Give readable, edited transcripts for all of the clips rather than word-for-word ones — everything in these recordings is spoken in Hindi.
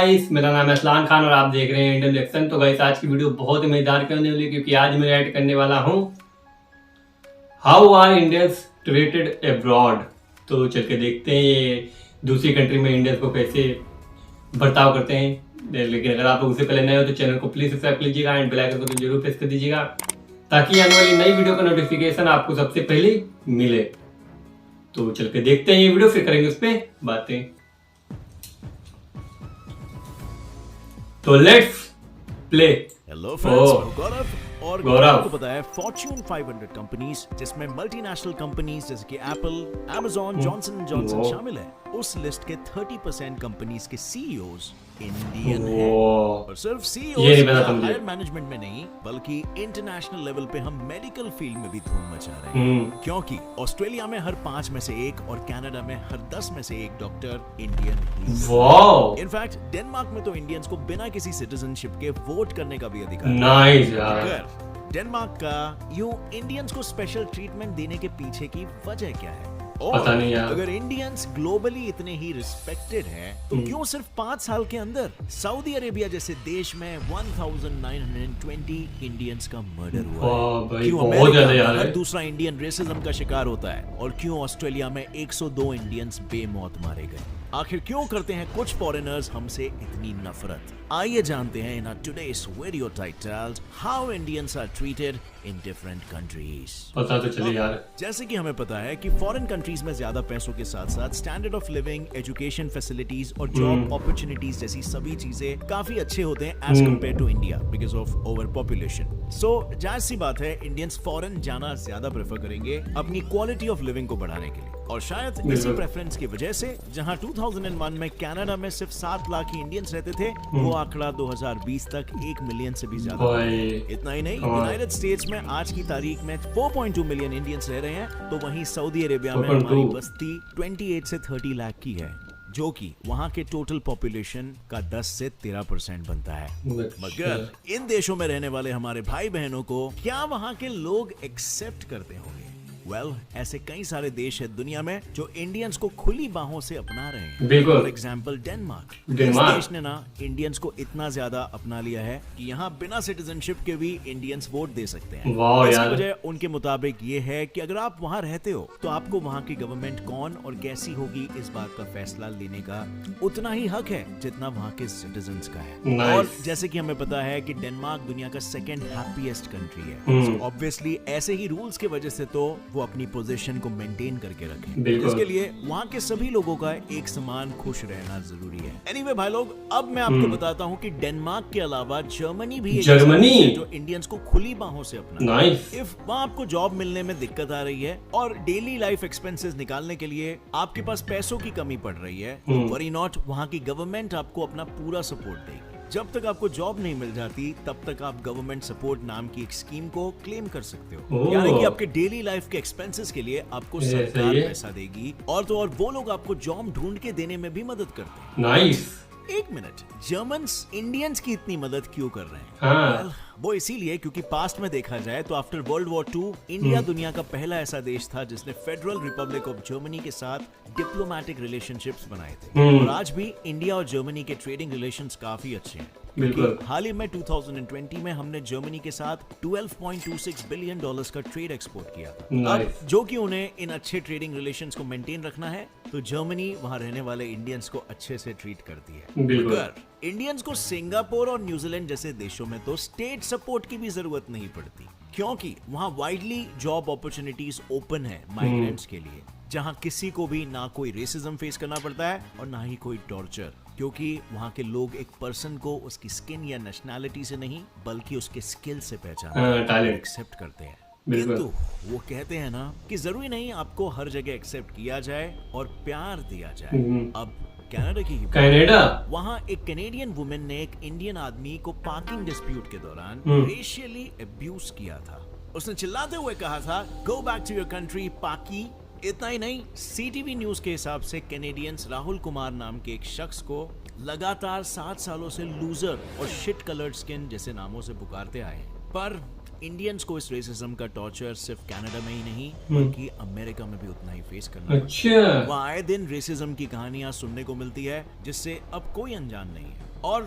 गाइस, मेरा नाम है असलान खान और आप देख रहे हैं इंडियन रिएक्शन। तो गाइस, आज की वीडियो बहुत ही मजेदार होने वाली है क्योंकि आज मैं ऐड करने वाला हूं how are Indians treated abroad. तो चल के देखते हैं ये दूसरी कंट्री में इंडियंस को कैसे बर्ताव करते हैं। लेकिन अगर आप लोग उससे पहले नए हो तो चैनल को प्लीज सब्सक्राइब कीजिएगा एंड बेल आइकन को तो जरूर प्रेस कर दीजिएगा ताकि आने वाली नई वीडियो का नोटिफिकेशन आपको सबसे पहले मिले। तो चल के देखते हैं ये वीडियो, फिर करेंगे उस पर बातें। तो लेट्स प्ले। हेलो फ्रेंड्स, गौरव और गौरव आपको पता है फॉर्च्यून 500 कंपनीज जिसमें मल्टीनेशनल कंपनीज जैसे कि Apple, Amazon, Johnson and Johnson शामिल है, उस लिस्ट के 30% कंपनीज के सीईओज इंडियन हैं। और सिर्फ सीईओज हायर मैनेजमेंट में नहीं बल्कि इंटरनेशनल लेवल पे हम मेडिकल फील्ड में भी धूम मचा रहे हैं, क्योंकि ऑस्ट्रेलिया में हर 5 में से 1 और कनाडा में हर 10 में से 1 डॉक्टर इंडियन ही। इनफैक्ट डेनमार्क में तो इंडियंस को बिना किसी सिटीजनशिप के वोट करने का भी अधिकार है। नाइस यार। डेनमार्क का यूं इंडियंस को स्पेशल ट्रीटमेंट देने के पीछे की वजह क्या है? पता नहीं यार। अगर इंडियंस ग्लोबली इतने ही रिस्पेक्टेड हैं, तो क्यों सिर्फ 5 साल के अंदर सऊदी अरेबिया जैसे देश में 1920 इंडियंस का मर्डर हुआ है? क्यों अमेरिका में हर दूसरा इंडियन रेसिज्म का शिकार होता है? और क्यों ऑस्ट्रेलिया में 102 इंडियंस बेमौत मारे गए? आखिर क्यों करते हैं कुछ फॉरेनर्स हमसे इतनी नफरत? आइए जानते हैं in today's video titled how Indians are treated in different countries. पता तो चले यार। जैसे कि हमें पता है कि फॉरेन कंट्रीज में ज्यादा पैसों के साथ साथ standard of living, education facilities और जॉब अपॉर्चुनिटीज जैसी सभी चीजें काफी अच्छे होते हैं as compare to India because of over population. So जाहिर सी बात है इंडियंस फॉरेन जाना ज्यादा प्रेफर करेंगे अपनी क्वालिटी ऑफ लिविंग को बढ़ाने के लिए। और शायद इसी प्रेफरेंस की वजह से जहां 2001 में कनाडा में सिर्फ 7 लाख ही इंडियंस रहते थे, वो आंकड़ा 2020 तक 1 मिलियन से भी ज्यादा। इतना ही नहीं, यूनाइटेड स्टेट्स में आज की तारीख में 4.2 मिलियन इंडियंस रह रहे हैं, तो वहीं सऊदी अरेबिया में हमारी बस्ती 28 से 30 लाख की है, जो कि वहां के टोटल पॉपुलेशन का 10 से 13% बनता है। मगर इन देशों में रहने वाले हमारे भाई बहनों को क्या वहां के लोग एक्सेप्ट करते होंगे? ऐसे कई सारे देश है दुनिया में जो इंडियंस को खुली बाहों से अपना रहे हैं। For example Denmark. इस देश ने ना इंडियंस को इतना ज्यादा अपना लिया है कि यहाँ बिना सिटीजनशिप के भी इंडियंस वोट दे सकते हैं। इसकी वजह उनके मुताबिक ये है कि अगर आप वहाँ रहते हो तो आपको वहाँ की गवर्नमेंट कौन और कैसी होगी इस बात का फैसला लेने का उतना ही हक है जितना वहाँ के सिटीजन्स का है। और जैसे कि हमें पता है कि डेनमार्क दुनिया का 2nd हैप्पीएस्ट कंट्री है, ऑब्वियसली ऐसे ही रूल्स की वजह से तो वो अपनी पोजीशन को मेंटेन करके रखें। इसके लिए वहाँ के सभी लोगों का एक समान खुश रहना जरूरी है। एनीवे भाई लोग, अब मैं आपको बताता हूँ कि डेनमार्क के अलावा जर्मनी भी एक है जो इंडियंस को खुली बाहों से अपना। इफ वहाँ आपको जॉब मिलने में दिक्कत आ रही है और डेली लाइफ एक्सपेंसेस निकालने के लिए आपके पास पैसों की कमी पड़ रही है, तो वरी नॉट, वहाँ की गवर्नमेंट आपको अपना पूरा सपोर्ट देगी। जब तक आपको जॉब नहीं मिल जाती तब तक आप गवर्नमेंट सपोर्ट नाम की एक स्कीम को क्लेम कर सकते हो, यानी कि आपके डेली लाइफ के एक्सपेंसेस के लिए आपको सरकार पैसा देगी। और तो और वो लोग आपको जॉब ढूंढ के देने में भी मदद करते हैं। नाइस। एक मिनट, जर्मन्स इंडियंस की इतनी मदद क्यों कर रहे हैं? वो इसीलिए क्योंकि पास्ट में देखा जाए तो आफ्टर वर्ल्ड वॉर 2 इंडिया दुनिया का पहला ऐसा देश था जिसने फेडरल रिपब्लिक ऑफ जर्मनी के साथ डिप्लोमेटिक रिलेशनशिप्स बनाए थे। और आज भी इंडिया और जर्मनी के ट्रेडिंग रिलेशंस काफी अच्छे हैं, क्योंकि हाल ही में 2020 में हमने जर्मनी के साथ $12.26 बिलियन का ट्रेड एक्सपोर्ट किया था। अब जो कि उन्हें इन अच्छे ट्रेडिंग रिलेशंस को मेंटेन रखना है, तो जर्मनी वहां रहने वाले इंडियंस को अच्छे से ट्रीट करती है। मगर इंडियंस को सिंगापुर और न्यूजीलैंड जैसे देशों में तो स्टेट सपोर्ट की भी जरूरत नहीं पड़ती, क्योंकि वहां वाइडली जॉब अपॉर्चुनिटीज ओपन है माइग्रेंट्स के लिए, जहां किसी को भी ना कोई रेसिज्म फेस करना पड़ता है और ना ही कोई टॉर्चर, क्योंकि वहाँ के लोग एक पर्सन को उसकी स्किन या नेशनैलिटी से नहीं बल्कि उसके स्किल से पहचानते हैं, एक्सेप्ट करते हैं। किंतु वो कहते हैं ना कि जरूरी नहीं आपको हर जगह एक्सेप्ट किया जाए और प्यार दिया जाए। अब कनाडा, वहाँ एक कैनेडियन वुमेन ने एक इंडियन आदमी को पार्किंग डिस्प्यूट के दौरान रेशियली अब्यूज किया था। उसने चिल्लाते हुए कहा था, go back to your country Paki. इतना ही नहीं, सीटीवी न्यूज के हिसाब से कैनेडियंस राहुल कुमार नाम के एक शख्स को लगातार 7 सालों से लूजर और शिट कलर्ड स्किन जैसे नामों से पुकारते आए। पर इंडियंस को इस रेसिज्म का टॉर्चर सिर्फ कनाडा में ही नहीं बल्कि अमेरिका में भी उतना ही फेस करना। अच्छा। वहाँ आए दिन रेसिज्म की कहानियां सुनने को मिलती है जिससे अब कोई अनजान नहीं है। और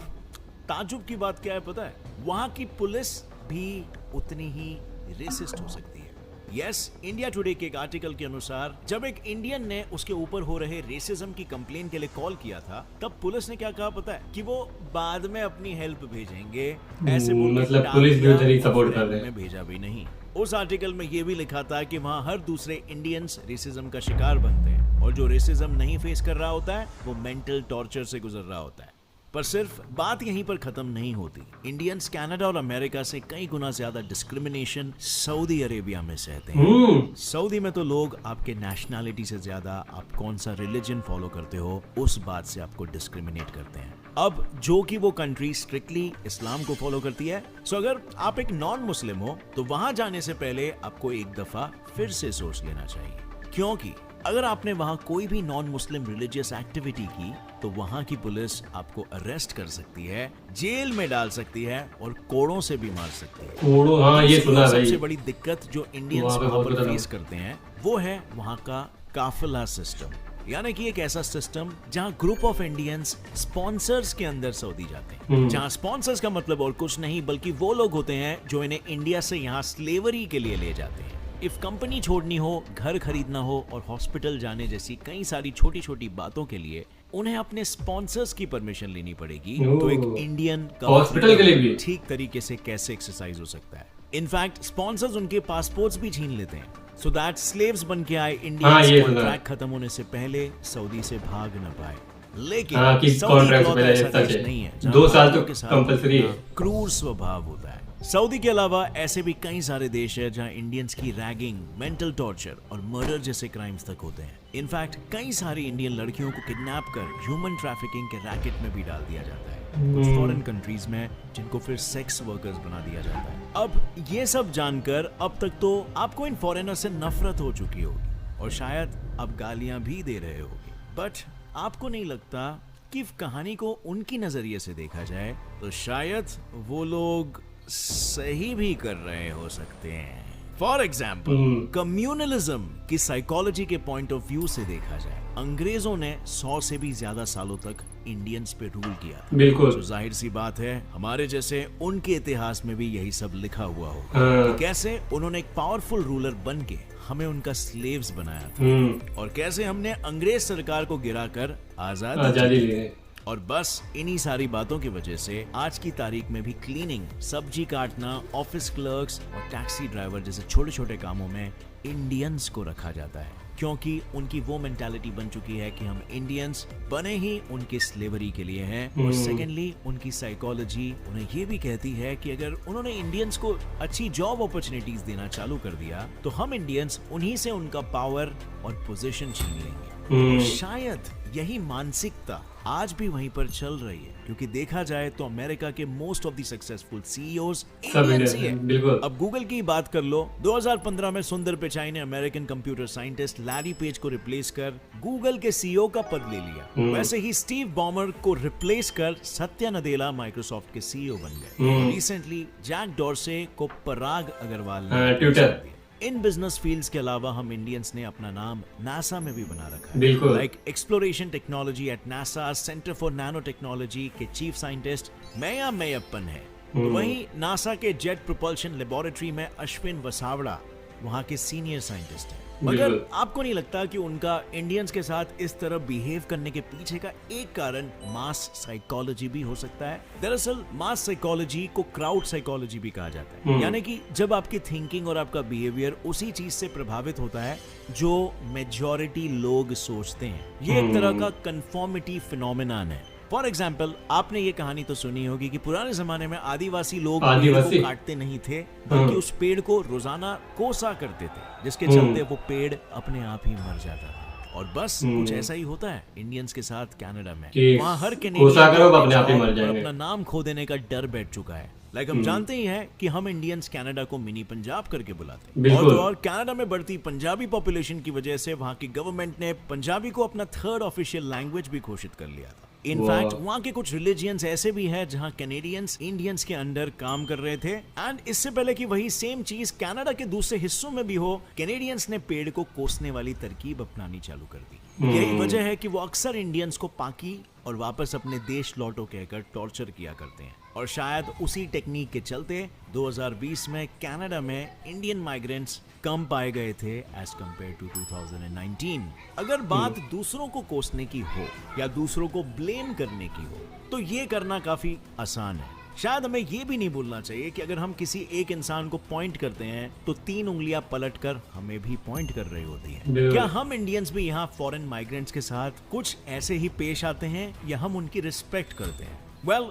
ताजुब की बात क्या है पता है, वहां की पुलिस भी उतनी ही रेसिस्ट हो सकती है। यस, इंडिया टुडे के एक आर्टिकल के अनुसार जब एक इंडियन ने उसके ऊपर हो रहे रेसिज्म की कंप्लेन के लिए कॉल किया था, तब पुलिस ने क्या कहा पता है, कि वो बाद में अपनी हेल्प भेजेंगे, ऐसे बोल के मतलब टाल पुलिस भी दिया, उधर ही और सपोर्ट फिर कर रहे में हैं। भेजा भी नहीं। उस आर्टिकल में ये भी लिखा था कि वहाँ हर दूसरे इंडियंस रेसिज्म का शिकार बनते हैं, और जो रेसिज्म नहीं फेस कर रहा होता है वो मेंटल टॉर्चर से गुजर रहा होता है। पर सिर्फ बात यहीं पर खत्म नहीं होती। इंडियंस कनाडा और अमेरिका से कई गुना ज्यादा डिस्क्रिमिनेशन सऊदी अरेबिया में सहते हैं। सऊदी में तो लोग आपके नेशनैलिटी से ज्यादा आप कौन सा रिलीजन फॉलो करते हो उस बात से आपको डिस्क्रिमिनेट करते हैं। अब जो कि वो कंट्री स्ट्रिक्टली इस्लाम को फॉलो करती है, सो अगर आप एक नॉन मुस्लिम हो तो वहां जाने से पहले आपको एक दफा फिर से सोच लेना चाहिए, क्योंकि अगर आपने वहां कोई भी नॉन मुस्लिम रिलीजियस एक्टिविटी की तो वहां की पुलिस आपको अरेस्ट कर सकती है, जेल में डाल सकती है और कोड़ों से भी मार सकती है। कोड़ों, हाँ ये सुना है भाई। सबसे बड़ी दिक्कत जो इंडियंस वहाँ पे वहां बहुत पर खतरनाक। फेस करते हैं वो है वहां का काफिला सिस्टम, यानी कि एक ऐसा सिस्टम जहां ग्रुप ऑफ इंडियंस स्पॉन्सर्स के अंदर सऊदी जाते हैं। जहां स्पॉन्सर्स का मतलब और कुछ नहीं बल्कि वो लोग होते हैं जो इन्हें इंडिया से यहाँ स्लेवरी के लिए ले जाते हैं। इफ कंपनी छोड़नी हो, घर खरीदना हो और हॉस्पिटल जाने जैसी कई सारी छोटी छोटी बातों के लिए उन्हें अपने स्पॉन्सर्स की परमिशन लेनी पड़ेगी। तो एक इंडियन हॉस्पिटल के लिए भी ठीक तरीके से कैसे एक्सरसाइज हो सकता है। इनफैक्ट स्पॉन्सर्स उनके पासपोर्ट्स भी छीन लेते हैं सो दैट स्लेव्स बन के आए इंडियंस ये सुना है। कॉन्ट्रैक्ट खत्म होने से पहले सऊदी से भाग न पाए। लेकिन हाँ, कि सऊदी contract से इकलौता पहले ऐसा सच देश है। नहीं है 2 साल तो के साथ compulsory है। क्रूर स्वभाव होता है। सऊदी के अलावा ऐसे भी कई सारे देश है जहां इंडियंस की रैगिंग, मेंटल टॉर्चर और मर्डर जैसे क्राइम्स तक होते हैं। इनफैक्ट कई सारी इंडियन लड़कियों को किडनैप कर ह्यूमन ट्रैफिकिंग के रैकेट में भी डाल दिया जाता है कुछ फॉरेन कंट्रीज में, जिनको फिर सेक्स वर्कर्स बना दिया जाता है। अब ये सब जानकर अब तक तो आपको इन फॉरेनर से नफरत हो चुकी होगी और शायद अब गालियां भी दे रहे होगे, बट आपको नहीं लगता कि इस कहानी को उनकी नजरिए से देखा जाए तो शायद वो लोग सही भी कर रहे हो सकते हैं। फॉर एग्जाम्पल, कम्युनलिज्म की साइकोलॉजी के पॉइंट ऑफ व्यू से देखा जाए, अंग्रेजों ने 100 से भी ज्यादा सालों तक इंडियंस पे रूल किया। बिल्कुल। तो जाहिर सी बात है हमारे जैसे उनके इतिहास में भी यही सब लिखा हुआ होगा हाँ। कि कैसे उन्होंने एक पावरफुल रूलर बन के हमें उनका स्लेव्स बनाया था और कैसे हमने अंग्रेज सरकार को गिराकर आजादी ली। ली। और बस इन्हीं सारी बातों की वजह से आज की तारीख में भी क्लीनिंग, सब्जी काटना, ऑफिस क्लर्क्स और टैक्सी ड्राइवर जैसे छोटे छोटे कामों में इंडियंस को रखा जाता है, क्योंकि उनकी वो मेंटालिटी बन चुकी है कि हम इंडियंस बने ही उनके स्लेवरी के लिए हैं। और सेकेंडली उनकी साइकोलॉजी उन्हें ये भी कहती है कि अगर उन्होंने इंडियंस को अच्छी जॉब अपॉर्चुनिटीज देना चालू कर दिया तो हम इंडियंस उन्हीं से उनका पावर और पोजीशन छीन लेंगे। और शायद यही मानसिकता आज भी वहीं पर चल रही है, क्योंकि देखा जाए तो अमेरिका के most of the successful CEOs Indians ही हैं। बिल्कुल। अब गूगल की बात कर लो, 2015 में सुंदर पिचाई ने American computer scientist Larry page को रिप्लेस कर गूगल के सीईओ का पद ले लिया। वैसे ही स्टीव बॉमर को रिप्लेस कर सत्या नदेला माइक्रोसॉफ्ट के सीईओ बन गए। रिसेंटली जैक डॉर्से को पराग अग्रवाल ने ट्विटर। इन बिजनेस फील्ड्स के अलावा हम इंडियंस ने अपना नाम नासा में भी बना रखा है। बिल्कुल। Like exploration technology at NASA centre for nano technology के चीफ साइंटिस्ट मैया मैयप्पन है। तो वहीं नासा के जेट प्रोपल्शन लेबोरेटरी में अश्विन वसावड़ा वहां के सीनियर साइंटिस्ट हैं। मगर बिल्कुल। आपको नहीं लगता कि उनका इंडियंस के साथ इस तरह बिहेव करने के पीछे का एक कारण मास साइकोलॉजी भी हो सकता है? दरअसल मास साइकोलॉजी को क्राउड साइकोलॉजी भी कहा जाता है, यानी कि जब आपकी थिंकिंग और आपका बिहेवियर उसी चीज से प्रभावित होता है जो मेजॉरिटी लोग सोचते हैं। ये एक तरह का कंफर्मिटी फिनोमेनन है। फॉर एग्जाम्पल, आपने ये कहानी तो सुनी होगी कि पुराने जमाने में आदिवासी लोग पेड़ को काटते नहीं थे, बल्कि उस पेड़ को रोजाना कोसा करते थे, जिसके चलते वो पेड़ अपने आप ही मर जाता था। और बस कुछ ऐसा ही होता है इंडियंस के साथ कनाडा में। वहाँ हर कैनेडियन अपना नाम खो देने का डर बैठ चुका है। लाइक हम जानते ही हैं कि हम इंडियंस कनाडा को मिनी पंजाब करके बुलाते हैं। और कनाडा में बढ़ती पंजाबी पॉपुलेशन की वजह से वहाँ की गवर्नमेंट ने पंजाबी को अपना 3rd ऑफिशियल लैंग्वेज भी घोषित कर लिया था। इनफैक्ट वहाँ के कुछ रिलीजियंस ऐसे भी हैं जहाँ कैनेडियंस इंडियंस के अंडर काम कर रहे थे। एंड इससे पहले कि वही सेम चीज कनाडा के दूसरे हिस्सों में भी हो, कैनेडियंस ने पेड़ को कोसने वाली तरकीब अपनानी चालू कर दी। यही वजह है कि वो अक्सर इंडियंस को पाकी और वापस अपने देश लौटो कहकर टॉर्चर किया करते हैं। और शायद उसी टेक्निक के चलते 2020 में कनाडा में इंडियन माइग्रेंट्स कम पाए गए थे एज कंपेयर टू 2019। अगर बात दूसरों को कोसने की हो या दूसरों को ब्लेम करने की हो तो ये करना काफी आसान है। शायद हमें ये भी नहीं भूलना चाहिए कि अगर हम किसी एक इंसान को पॉइंट करते हैं तो 3 उंगलियां पलटकर हमें भी पॉइंट कर रही होती हैं। क्या हम इंडियंस भी यहाँ फॉरेन माइग्रेंट्स के साथ कुछ ऐसे ही पेश आते हैं या हम उनकी रिस्पेक्ट करते हैं?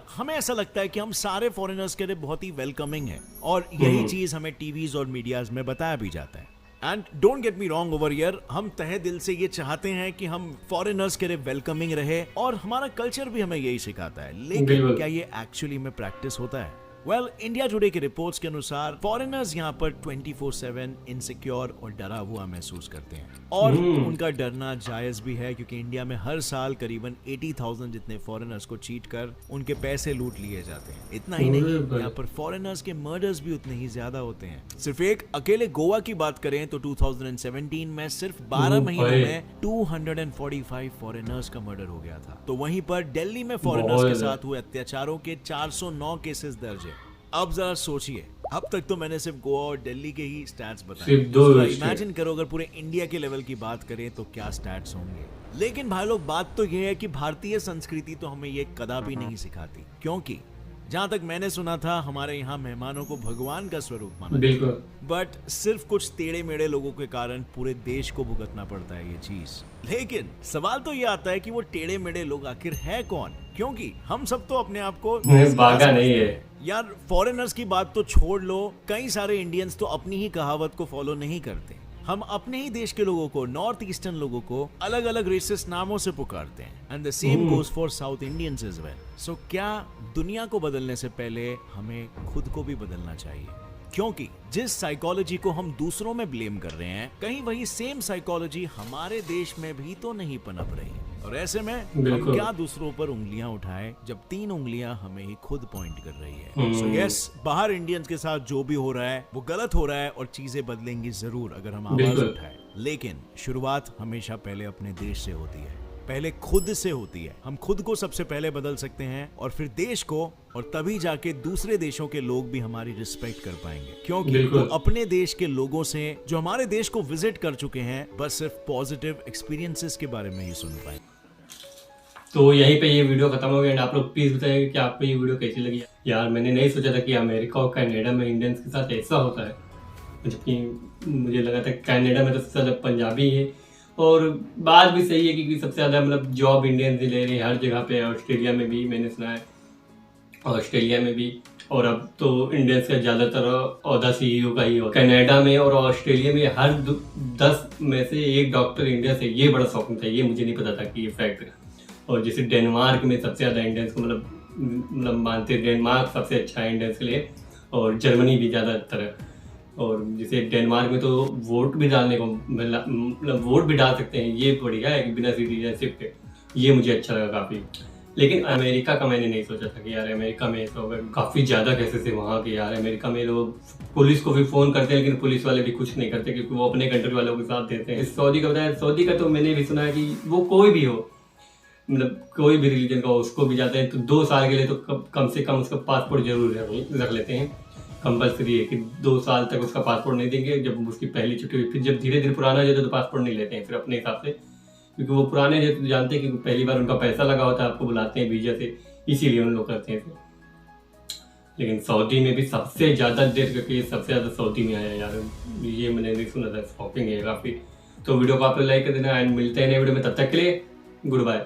हमें ऐसा लगता है कि हम सारे फॉरेनर्स के लिए बहुत ही वेलकमिंग हैं और यही चीज हमें टीवीज और मीडियाज में बताया भी जाता है। And don't get me wrong over here, हम तहे दिल से ये चाहते हैं कि हम फॉरेनर्स के लिए वेलकमिंग रहे और हमारा कल्चर भी हमें यही सिखाता है, लेकिन क्या ये एक्चुअली में प्रैक्टिस होता है? इंडिया टुडे के रिपोर्ट्स के अनुसार फॉरेनर्स यहाँ पर 24/7 इनसिक्योर और डरा हुआ महसूस करते हैं और उनका डरना जायज भी है क्योंकि इंडिया में हर साल करीबन 80,000 जितने फॉरेनर्स को चीट कर उनके पैसे लूट लिए जाते हैं। इतना ही नहीं, यहाँ पर फॉरेनर्स के मर्डर्स भी उतने ही ज्यादा होते हैं। सिर्फ एक अकेले गोवा की बात करें तो 2017 में सिर्फ 12 महीनों में 245 फॉरेनर्स का मर्डर हो गया था। तो वहीं पर दिल्ली में फॉरेनर्स के साथ हुए अत्याचारों के 409 केसेस दर्ज है। अब जरा सोचिए, अब तक तो मैंने सिर्फ गोवा और दिल्ली के ही स्टैट्स बताए। इमेजिन करो अगर पूरे इंडिया के लेवल की बात करें तो क्या स्टैट्स होंगे। लेकिन भाई लोग, बात तो ये है कि भारतीय संस्कृति तो हमें ये कदापि नहीं सिखाती, क्योंकि जहां तक मैंने सुना था हमारे यहाँ मेहमानों को भगवान का स्वरूप माना जाता है। बट सिर्फ कुछ टेढ़े मेढ़े लोगों के कारण पूरे देश को भुगतना पड़ता है ये चीज। लेकिन सवाल तो ये आता है कि वो टेढ़े मेढ़े लोग आखिर है कौन, क्योंकि हम सब तो अपने आप को भागा नहीं है यार। फॉरेनर्स की बात तो छोड़ लो, कई सारे इंडियंस तो अपनी ही कहावत को फॉलो नहीं करते। हम अपने ही देश के लोगों को, नॉर्थ ईस्टर्न लोगों को अलग अलग रेसिस्ट नामों से पुकारते हैं and the same goes for South Indians as well. So क्या दुनिया को बदलने से पहले हमें खुद को भी बदलना चाहिए? क्योंकि जिस साइकोलॉजी को हम दूसरों में ब्लेम कर रहे हैं, कहीं वही सेम साइकोलॉजी हमारे देश में भी तो नहीं पनप रही। और ऐसे में हम क्या दूसरों पर उंगलियां उठाएं जब 3 उंगलियां हमें ही खुद पॉइंट कर रही है। सो यस, बाहर इंडियंस के साथ जो भी हो रहा है वो गलत हो रहा है और चीजें बदलेंगी जरूर अगर हम आवाज उठाएं। लेकिन शुरुआत हमेशा पहले अपने देश से होती है, पहले खुद से होती है। हम खुद को सबसे पहले बदल सकते हैं और फिर देश को, और तभी जाके दूसरे देशों के लोग भी हमारी रिस्पेक्ट कर पाएंगे, क्योंकि वो अपने देश के लोगों से जो हमारे देश को विजिट कर चुके हैं बस सिर्फ पॉजिटिव एक्सपीरियंसेस के बारे में ही सुन पाए। तो यहीं पे ये वीडियो खत्म हो गया एंड आप लोग प्लीज बताइए कि आपको ये वीडियो कैसी लगी। यार मैंने नहीं सोचा था कि अमेरिका और कनाडा में इंडियंस के साथ ऐसा होता है, जबकि मुझे लगा था कनाडा में तो सबसे ज़्यादा पंजाबी है। और बात भी सही है क्योंकि सबसे ज़्यादा मतलब जॉब इंडियंस ही ले रहे हैं हर जगह पे। ऑस्ट्रेलिया में भी मैंने सुना है, ऑस्ट्रेलिया में भी, और अब तो इंडियंस का ज़्यादातर औहदा CEO का ही हो। कनाडा में और ऑस्ट्रेलिया में हर 10 में से 1 डॉक्टर इंडिया से। ये बड़ा शौकिंग था, ये मुझे नहीं पता था कि ये फैक्ट है। और जैसे डेनमार्क में सबसे ज़्यादा इंडियंस को मतलब मानते हैं, डेनमार्क सबसे अच्छा है इंडियंस के लिए, और जर्मनी भी ज़्यादातर है। और जैसे डेनमार्क में तो वोट भी डालने को मतलब वोट भी डाल सकते हैं, ये बढ़िया है कि बिना सिटीजनशिप के। ये मुझे अच्छा लगा काफ़ी। लेकिन अमेरिका का मैंने नहीं सोचा था कि यार अमेरिका में ऐसा होगा। काफ़ी ज़्यादा केसेस है वहाँ के यार। अमेरिका में लोग पुलिस को भी फ़ोन करते हैं, लेकिन पुलिस वाले भी कुछ नहीं करते क्योंकि वो अपने कंट्री वालों के साथ देते हैं। सऊदी का बताया, सऊदी का तो मैंने भी सुना है कि वो कोई भी हो, मतलब कोई भी रिलीजन का हो, उसको भी जाते हैं तो 2 साल के लिए तो कम से कम उसका पासपोर्ट जरूर रख लेते हैं। कंपलसरी है कि 2 साल तक उसका पासपोर्ट नहीं देंगे। जब उसकी पहली छुट्टी हुई, फिर जब धीरे धीरे पुराना हो जाता है तो पासपोर्ट नहीं लेते हैं फिर अपने हिसाब से, क्योंकि वो पुराने जो जानते हैं कि पहली बार उनका पैसा लगा होता है, आपको बुलाते हैं वीजा से, इसीलिए उन लोग करते हैं फिर। लेकिन सऊदी में भी सबसे ज़्यादा देर का केस सबसे ज़्यादा सऊदी में आया यार, ये मैंने नहीं सुना था। शॉकिंग है काफ़ी। तो वीडियो को आप लोग लाइक कर देना एंड मिलते हैं नए वीडियो में, तब तक के लिए गुड बाय।